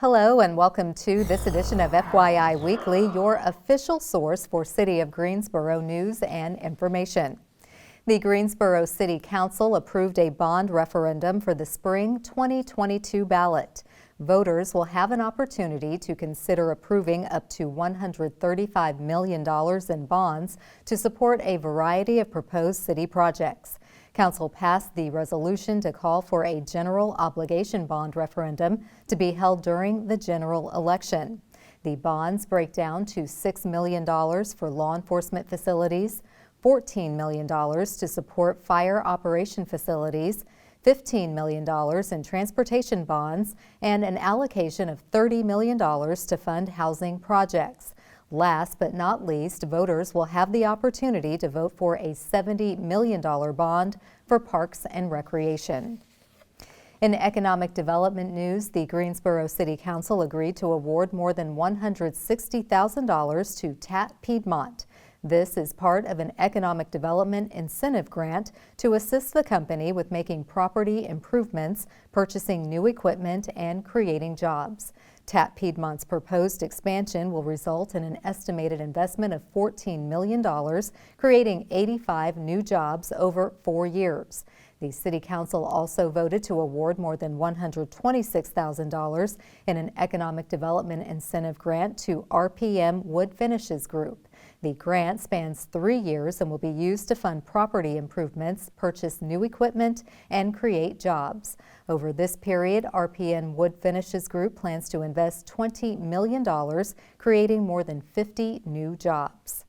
Hello and welcome to this edition of FYI Weekly, your official source for City of Greensboro news and information. The Greensboro City Council approved a bond referendum for the spring 2022 ballot. Voters will have an opportunity to consider approving up to $135 million in bonds to support a variety of proposed city projects. Council passed the resolution to call for a general obligation bond referendum to be held during the general election. The bonds break down to $6 million for law enforcement facilities, $14 million to support fire operation facilities, $15 million in transportation bonds, and an allocation of $30 million to fund housing projects. Last but not least, voters will have the opportunity to vote for a $70 million bond for parks and recreation. In economic development news, the Greensboro City Council agreed to award more than $160,000 to TAT Piedmont. This is part of an economic development incentive grant to assist the company with making property improvements, purchasing new equipment, and creating jobs. TAT Piedmont's proposed expansion will result in an estimated investment of $14 million, creating 85 new jobs over 4 years. The City Council also voted to award more than $126,000 in an economic development incentive grant to RPM Wood Finishes Group. The grant spans 3 years and will be used to fund property improvements, purchase new equipment, and create jobs. Over this period, RPM Wood Finishes Group plans to invest $20 million, creating more than 50 new jobs.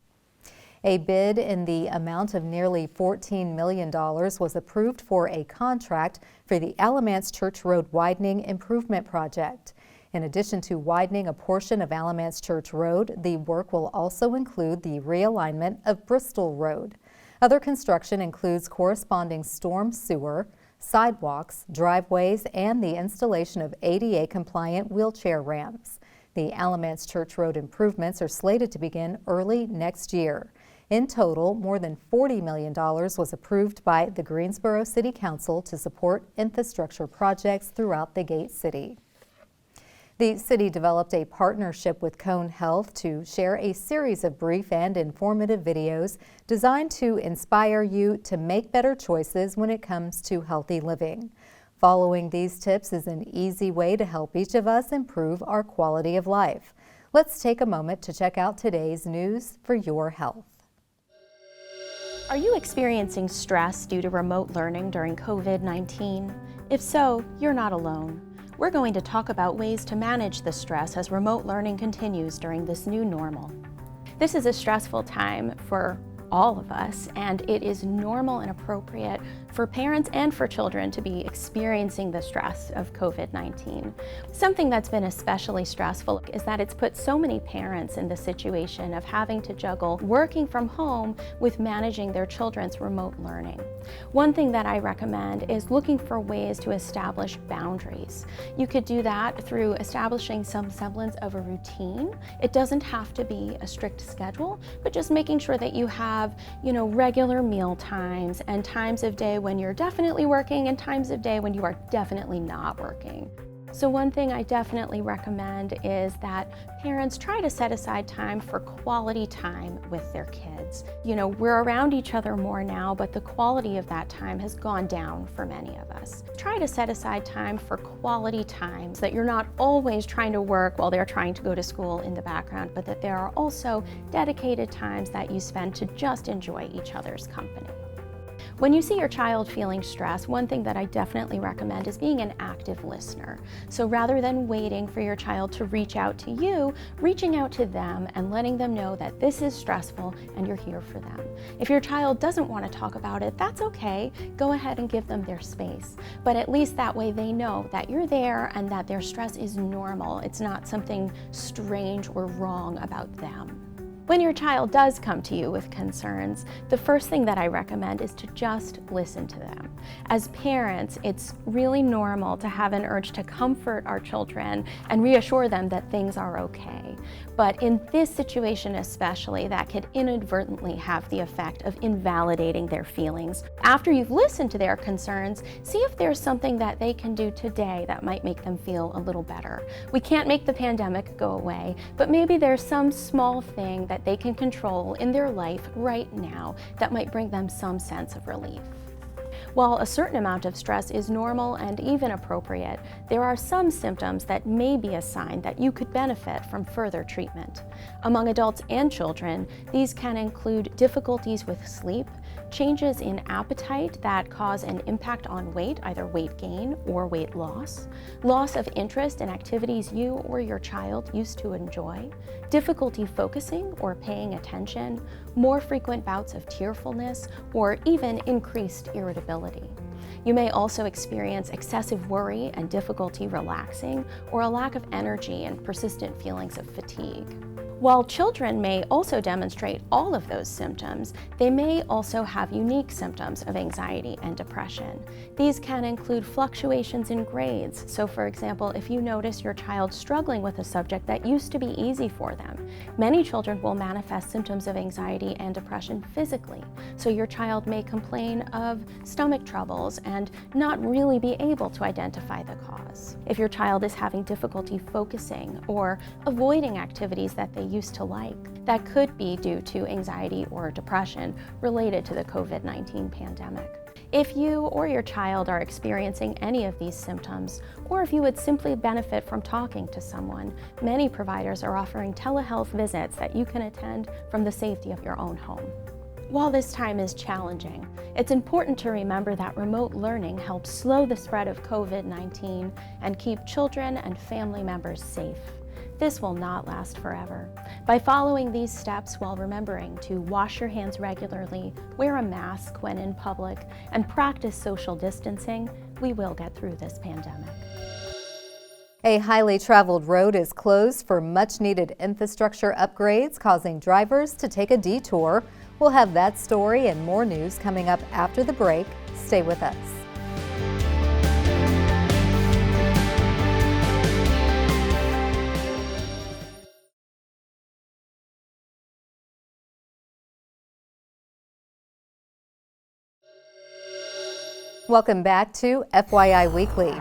A bid in the amount of nearly $14 million was approved for a contract for the Alamance Church Road Widening Improvement Project. In addition to widening a portion of Alamance Church Road, the work will also include the realignment of Bristol Road. Other construction includes corresponding storm sewer, sidewalks, driveways, and the installation of ADA-compliant wheelchair ramps. The Alamance Church Road improvements are slated to begin early next year. In total, more than $40 million was approved by the Greensboro City Council to support infrastructure projects throughout the Gate City. The city developed a partnership with Cone Health to share a series of brief and informative videos designed to inspire you to make better choices when it comes to healthy living. Following these tips is an easy way to help each of us improve our quality of life. Let's take a moment to check out today's news for your health. Are you experiencing stress due to remote learning during COVID-19? If so, you're not alone. We're going to talk about ways to manage the stress as remote learning continues during this new normal. This is a stressful time for all of us, and it is normal and appropriate for parents and for children to be experiencing the stress of COVID-19. Something that's been especially stressful is that it's put so many parents in the situation of having to juggle working from home with managing their children's remote learning. One thing that I recommend is looking for ways to establish boundaries. You could do that through establishing some semblance of a routine. It doesn't have to be a strict schedule, but just making sure that you have, regular meal times and times of day when you're definitely working and times of day when you are definitely not working. So one thing I definitely recommend is that parents try to set aside time for quality time with their kids. We're around each other more now, but the quality of that time has gone down for many of us. Try to set aside time for quality time so that you're not always trying to work while they're trying to go to school in the background, but that there are also dedicated times that you spend to just enjoy each other's company. When you see your child feeling stressed, one thing that I definitely recommend is being an active listener. So rather than waiting for your child to reach out to you, reaching out to them and letting them know that this is stressful and you're here for them. If your child doesn't want to talk about it, that's okay. Go ahead and give them their space. But at least that way they know that you're there and that their stress is normal. It's not something strange or wrong about them. When your child does come to you with concerns, the first thing that I recommend is to just listen to them. As parents, it's really normal to have an urge to comfort our children and reassure them that things are okay. But in this situation especially, that could inadvertently have the effect of invalidating their feelings. After you've listened to their concerns, see if there's something that they can do today that might make them feel a little better. We can't make the pandemic go away, but maybe there's some small thing that they can control in their life right now that might bring them some sense of relief. While a certain amount of stress is normal and even appropriate, there are some symptoms that may be a sign that you could benefit from further treatment. Among adults and children, these can include difficulties with sleep, changes in appetite that cause an impact on weight, either weight gain or weight loss, loss of interest in activities you or your child used to enjoy, difficulty focusing or paying attention, more frequent bouts of tearfulness, or even increased irritability. You may also experience excessive worry and difficulty relaxing, or a lack of energy and persistent feelings of fatigue. While children may also demonstrate all of those symptoms, they may also have unique symptoms of anxiety and depression. These can include fluctuations in grades. So for example, if you notice your child struggling with a subject that used to be easy for them, many children will manifest symptoms of anxiety and depression physically. So your child may complain of stomach troubles and not really be able to identify the cause. If your child is having difficulty focusing or avoiding activities that they used to like, that could be due to anxiety or depression related to the COVID-19 pandemic. If you or your child are experiencing any of these symptoms, or if you would simply benefit from talking to someone, many providers are offering telehealth visits that you can attend from the safety of your own home. While this time is challenging, it's important to remember that remote learning helps slow the spread of COVID-19 and keep children and family members safe. This will not last forever. By following these steps while remembering to wash your hands regularly, wear a mask when in public, and practice social distancing, we will get through this pandemic. A highly traveled road is closed for much-needed infrastructure upgrades, causing drivers to take a detour. We'll have that story and more news coming up after the break. Stay with us. Welcome back to FYI Weekly.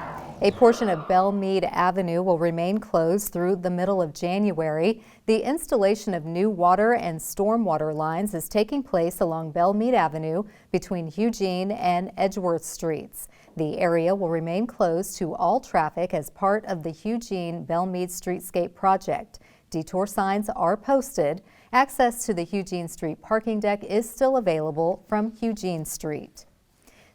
A portion of Bellmead Avenue will remain closed through the middle of January. The installation of new water and stormwater lines is taking place along Bellmead Avenue between Eugene and Edgeworth Streets. The area will remain closed to all traffic as part of the Eugene-Bellmead Streetscape project. Detour signs are posted. Access to the Eugene Street parking deck is still available from Eugene Street.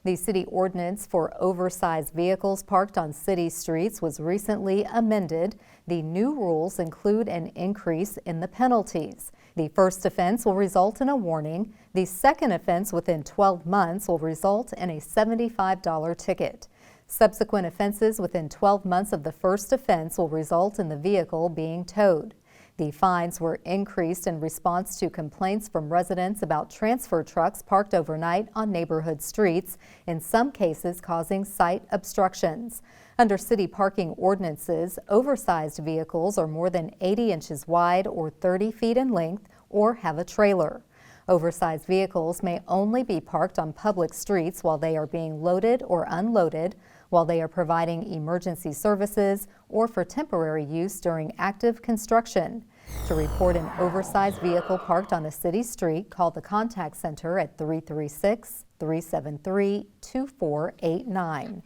The city ordinance for oversized vehicles parked on city streets was recently amended. The new rules include an increase in the penalties. The first offense will result in a warning. The second offense within 12 months will result in a $75 ticket. Subsequent offenses within 12 months of the first offense will result in the vehicle being towed. The fines were increased in response to complaints from residents about transfer trucks parked overnight on neighborhood streets, in some cases causing site obstructions. Under city parking ordinances, oversized vehicles are more than 80 inches wide or 30 feet in length or have a trailer. Oversized vehicles may only be parked on public streets while they are being loaded or unloaded, while they are providing emergency services, or for temporary use during active construction. To report an oversized vehicle parked on a city street, call the contact center at 336-373-2489.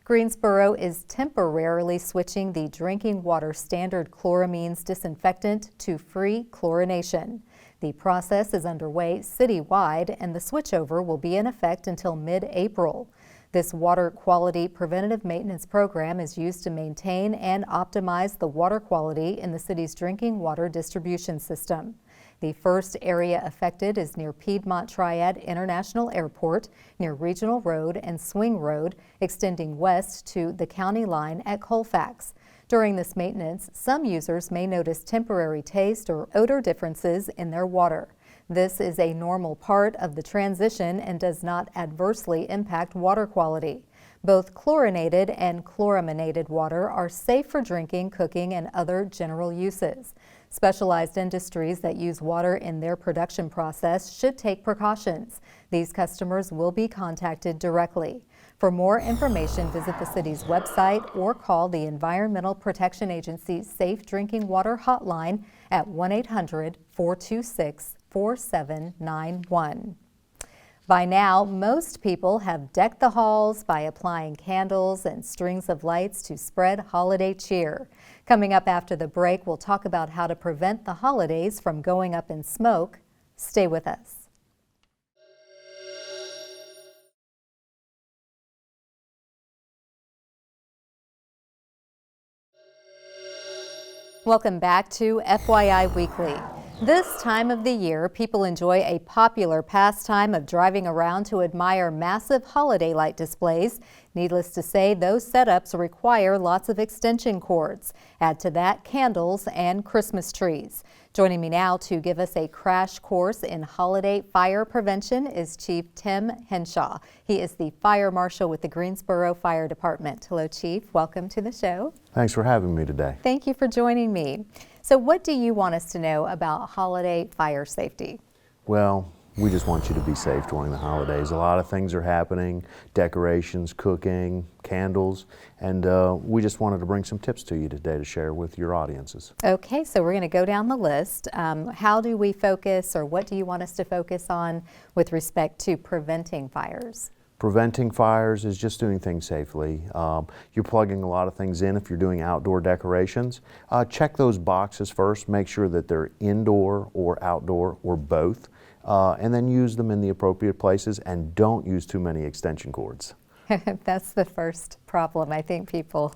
Greensboro is temporarily switching the drinking water standard chloramines disinfectant to free chlorination. The process is underway citywide, and the switchover will be in effect until mid-April. This water quality preventative maintenance program is used to maintain and optimize the water quality in the city's drinking water distribution system. The first area affected is near Piedmont Triad International Airport, near Regional Road and Swing Road, extending west to the county line at Colfax. During this maintenance, some users may notice temporary taste or odor differences in their water. This is a normal part of the transition and does not adversely impact water quality. Both chlorinated and chloraminated water are safe for drinking, cooking, and other general uses. Specialized industries that use water in their production process should take precautions. These customers will be contacted directly. For more information, visit the city's website or call the Environmental Protection Agency's Safe Drinking Water Hotline at 1-800-426-4791. By now, most people have decked the halls by applying candles and strings of lights to spread holiday cheer. Coming up after the break, we'll talk about how to prevent the holidays from going up in smoke. Stay with us. Welcome back to FYI Weekly. This time of the year, people enjoy a popular pastime of driving around to admire massive holiday light displays. Needless to say, those setups require lots of extension cords. Add to that candles and Christmas trees. Joining me now to give us a crash course in holiday fire prevention is Chief Tim Henshaw. He is the fire marshal with the Greensboro Fire Department. Hello, Chief. Welcome to the show. Thanks for having me today. Thank you for joining me. So what do you want us to know about holiday fire safety? Well, we just want you to be safe during the holidays. A lot of things are happening, decorations, cooking, candles, and we just wanted to bring some tips to you today to share with your audiences. Okay, so we're going to go down the list. How do we focus, or what do you want us to focus on with respect to preventing fires? Preventing fires is just doing things safely. You're plugging a lot of things in if you're doing outdoor decorations. Check those boxes first, make sure that they're indoor or outdoor or both, and then use them in the appropriate places, and don't use too many extension cords. That's the first problem. I think people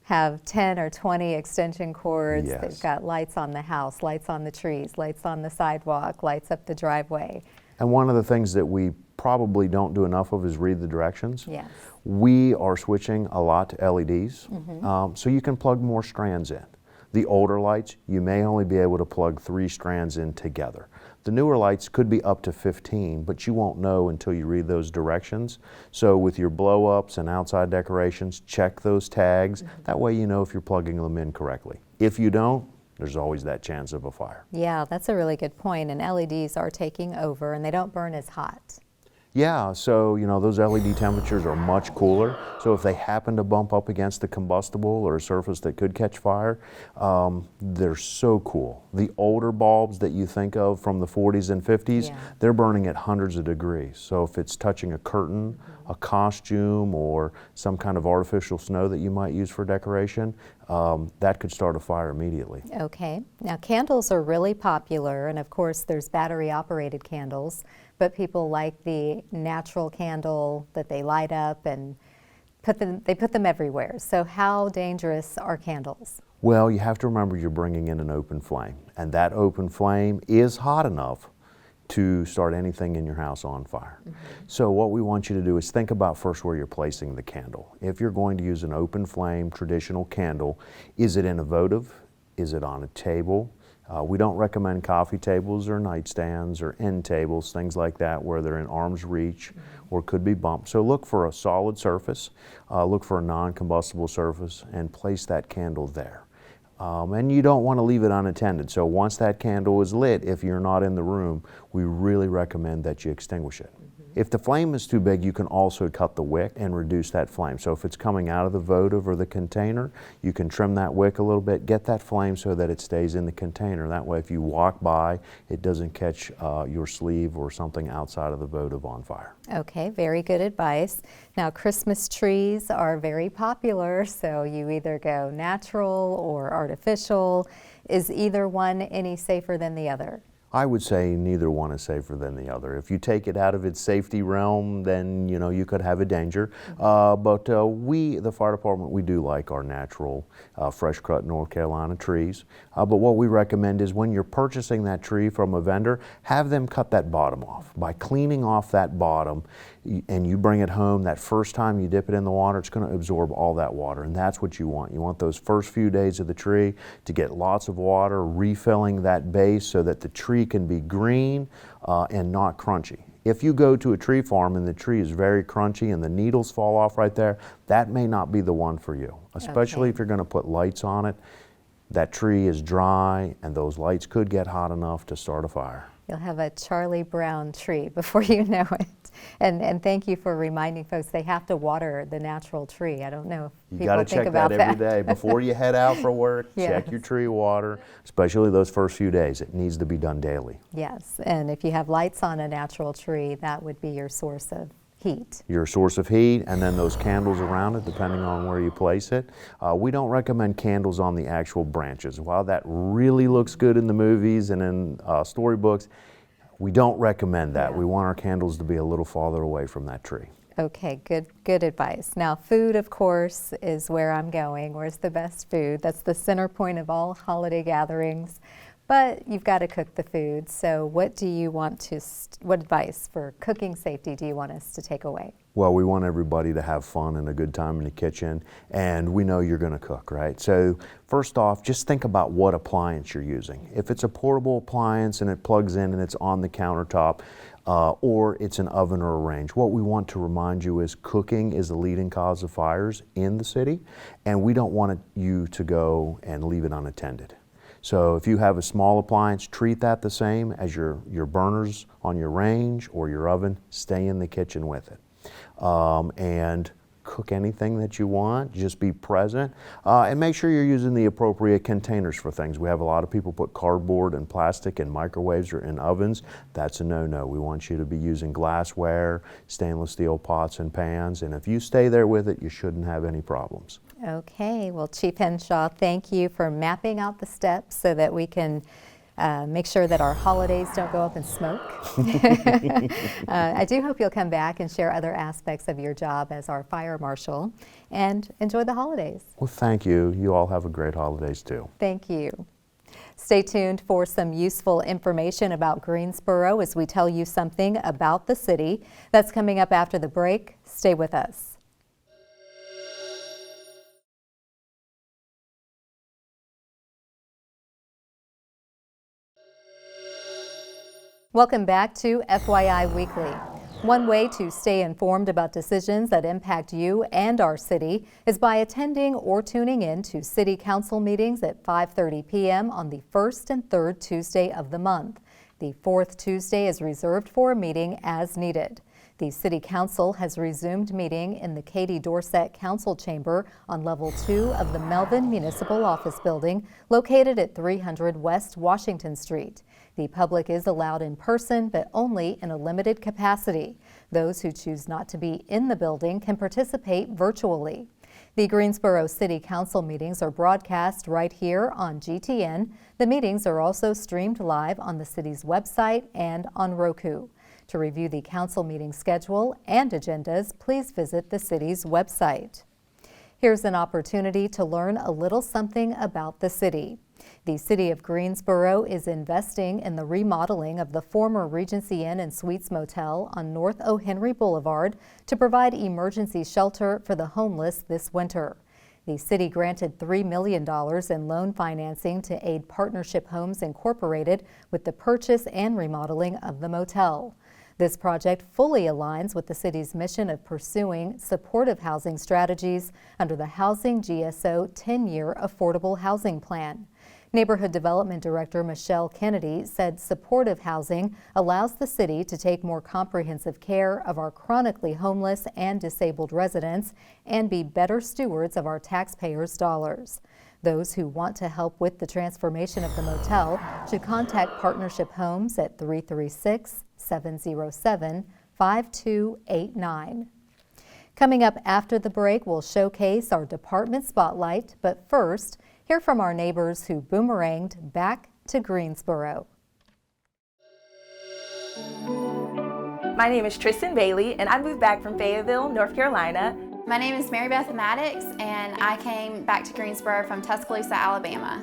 have 10 or 20 extension cords. Yes. They've got lights on the house, lights on the trees, lights on the sidewalk, lights up the driveway. And one of the things that we probably don't do enough of is read the directions. Yes. We are switching a lot to LEDs, so you can plug more strands in. The older lights, you may only be able to plug 3 strands in together. The newer lights could be up to 15, but you won't know until you read those directions. So with your blow-ups and outside decorations, check those tags. That way you know if you're plugging them in correctly. If you don't, there's always that chance of a fire. Yeah, that's a really good point. And LEDs are taking over, and they don't burn as hot. Yeah, so those LED temperatures are much cooler, so if they happen to bump up against a combustible or a surface that could catch fire, they're so cool. The older bulbs that you think of from the 40s and 50s, they're burning at hundreds of degrees. So if it's touching a curtain, a costume, or some kind of artificial snow that you might use for decoration, that could start a fire immediately. Okay, now candles are really popular, and of course there's battery operated candles, but people like the natural candle that they light up and put them everywhere. So how dangerous are candles? Well, you have to remember you're bringing in an open flame, and that open flame is hot enough to start anything in your house on fire. So what we want you to do is think about first where you're placing the candle. If you're going to use an open flame traditional candle, is it in a votive? Is it on a table? We don't recommend coffee tables or nightstands or end tables, things like that, where they're in arm's reach or could be bumped. So look for a solid surface, look for a non-combustible surface, and place that candle there. And you don't want to leave it unattended. So once that candle is lit, if you're not in the room, we really recommend that you extinguish it. If the flame is too big, you can also cut the wick and reduce that flame. So if it's coming out of the votive or the container, you can trim that wick a little bit, get that flame so that it stays in the container. That way if you walk by, it doesn't catch your sleeve or something outside of the votive on fire. Okay, very good advice. Now Christmas trees are very popular, so you either go natural or artificial. Is either one any safer than the other? I would say neither one is safer than the other. If you take it out of its safety realm, then you could have a danger. But we, the fire department, we do like our natural fresh cut North Carolina trees. But what we recommend is when you're purchasing that tree from a vendor, have them cut that bottom off. By cleaning off that bottom and you bring it home, that first time you dip it in the water, it's going to absorb all that water, and that's what you want. You want those first few days of the tree to get lots of water, refilling that base so that the tree can be green and not crunchy. If you go to a tree farm and the tree is very crunchy and the needles fall off right there, that may not be the one for you, especially if you're going to put lights on it. That tree is dry and those lights could get hot enough to start a fire. You'll have a Charlie Brown tree before you know it. And thank you for reminding folks they have to water the natural tree. I don't know if people think about that. You got to check that every day. Before you head out for work, Yes. Check your tree water, especially those first few days. It needs to be done daily. Yes, and if you have lights on a natural tree, that would be your source of heat. Your source of heat, and then those candles around it, depending on where you place it. We don't recommend candles on the actual branches. While that really looks good in the movies and in storybooks, we don't recommend that. Yeah. We want our candles to be a little farther away from that tree. Okay, good advice. Now, food, of course, is where I'm going. Where's the best food? That's the center point of all holiday gatherings. But you've got to cook the food. So what do you want to, what advice for cooking safety do you want us to take away? Well, we want everybody to have fun and a good time in the kitchen, and we know you're going to cook, right? So first off, just think about what appliance you're using. If it's a portable appliance and it plugs in and it's on the countertop, or it's an oven or a range, what we want to remind you is cooking is the leading cause of fires in the city, and we don't want you to go and leave it unattended. So if you have a small appliance, treat that the same as your burners on your range or your oven. Stay in the kitchen with it. And cook anything that you want. Just be present. And make sure you're using the appropriate containers for things. We have a lot of people put cardboard and plastic in microwaves or in ovens. That's a no-no. We want you to be using glassware, stainless steel pots and pans. And if you stay there with it, you shouldn't have any problems. Okay, well, Chief Henshaw, thank you for mapping out the steps so that we can make sure that our holidays don't go up in smoke. I do hope you'll come back and share other aspects of your job as our fire marshal, and enjoy the holidays. Well, thank you. You all have a great holidays too. Thank you. Stay tuned for some useful information about Greensboro as we tell you something about the city. That's coming up after the break. Stay with us. Welcome back to FYI Weekly. One way to stay informed about decisions that impact you and our city is by attending or tuning in to City Council meetings at 5:30 p.m. on the first and third Tuesday of the month. The fourth Tuesday is reserved for a meeting as needed. The City Council has resumed meeting in the Katie Dorsett Council Chamber on Level 2 of the Melvin Municipal Office Building located at 300 West Washington Street. The public is allowed in person, but only in a limited capacity. Those who choose not to be in the building can participate virtually. The Greensboro City Council meetings are broadcast right here on GTN. The meetings are also streamed live on the city's website and on Roku. To review the council meeting schedule and agendas, please visit the city's website. Here's an opportunity to learn a little something about the city. The City of Greensboro is investing in the remodeling of the former Regency Inn and Suites Motel on North O. Henry Boulevard to provide emergency shelter for the homeless this winter. The city granted $3 million in loan financing to aid Partnership Homes Incorporated with the purchase and remodeling of the motel. This project fully aligns with the city's mission of pursuing supportive housing strategies under the Housing GSO 10-year Affordable Housing Plan. Neighborhood Development Director Michelle Kennedy said supportive housing allows the city to take more comprehensive care of our chronically homeless and disabled residents and be better stewards of our taxpayers' dollars. Those who want to help with the transformation of the motel should contact Partnership Homes at 336-707-5289. Coming up after the break, we'll showcase our department spotlight, but first, hear from our neighbors who boomeranged back to Greensboro. My name is Tristan Bailey, and I moved back from Fayetteville, North Carolina. My name is Mary Beth Maddox, and I came back to Greensboro from Tuscaloosa, Alabama.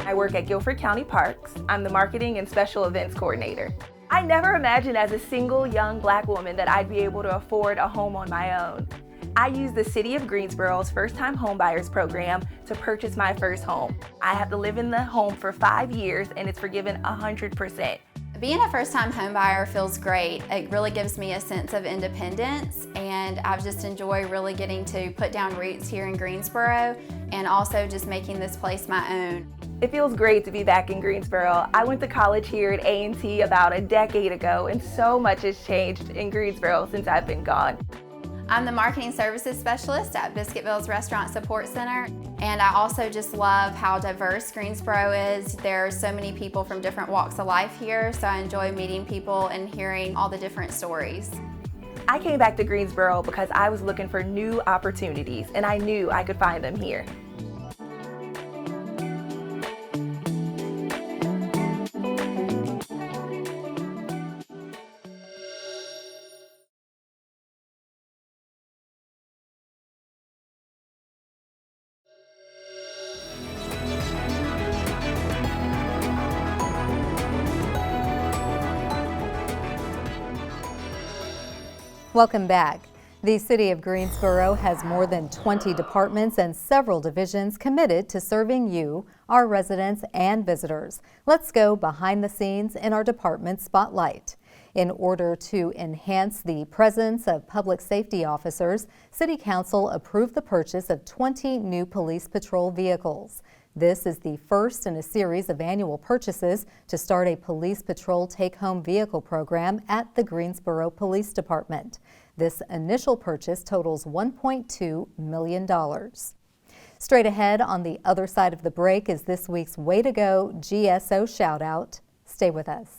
I work at Guilford County Parks. I'm the marketing and special events coordinator. I never imagined as a single young black woman that I'd be able to afford a home on my own. I used the City of Greensboro's first-time homebuyers program to purchase my first home. I have to live in the home for 5 years, and it's forgiven 100%. Being a first-time homebuyer feels great. It really gives me a sense of independence, and I've just enjoyed really getting to put down roots here in Greensboro and also just making this place my own. It feels great to be back in Greensboro. I went to college here at A&T about a decade ago, and so much has changed in Greensboro since I've been gone. I'm the marketing services specialist at Biscuitville's Restaurant Support Center, and I also just love how diverse Greensboro is. There are so many people from different walks of life here, so I enjoy meeting people and hearing all the different stories. I came back to Greensboro because I was looking for new opportunities, and I knew I could find them here. Welcome back. The City of Greensboro has more than 20 departments and several divisions committed to serving you, our residents and visitors. Let's go behind the scenes in our department spotlight. In order to enhance the presence of public safety officers, City Council approved the purchase of 20 new police patrol vehicles. This is the first in a series of annual purchases to start a police patrol take-home vehicle program at the Greensboro Police Department. This initial purchase totals $1.2 million. Straight ahead on the other side of the break is this week's Way to Go GSO shout out. Stay with us.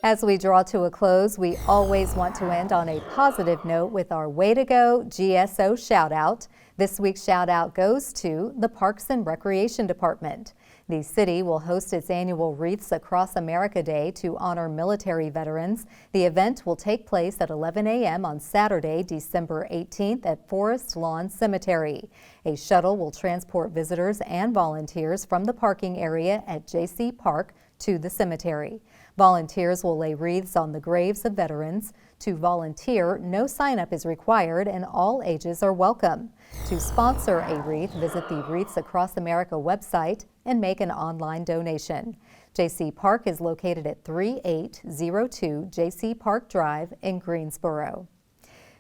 As we draw to a close, we always want to end on a positive note with our Way to Go GSO shout out. This week's shout out goes to the Parks and Recreation Department. The city will host its annual Wreaths Across America Day to honor military veterans. The event will take place at 11 a.m. on Saturday, December 18th at Forest Lawn Cemetery. A shuttle will transport visitors and volunteers from the parking area at J.C. Park to the cemetery. Volunteers will lay wreaths on the graves of veterans. To volunteer, no sign-up is required and all ages are welcome. To sponsor a wreath, visit the Wreaths Across America website and make an online donation. J.C. Park is located at 3802 J.C. Park Drive in Greensboro.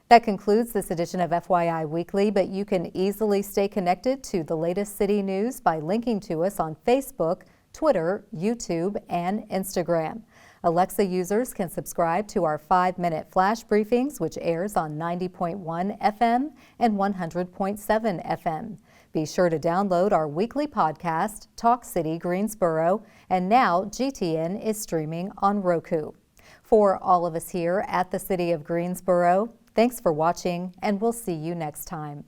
That concludes this edition of FYI Weekly, but you can easily stay connected to the latest city news by linking to us on Facebook, Twitter, YouTube, and Instagram. Alexa users can subscribe to our 5-minute flash briefings, which airs on 90.1 FM and 100.7 FM. Be sure to download our weekly podcast, Talk City Greensboro, and now GTN is streaming on Roku. For all of us here at the City of Greensboro, thanks for watching, and we'll see you next time.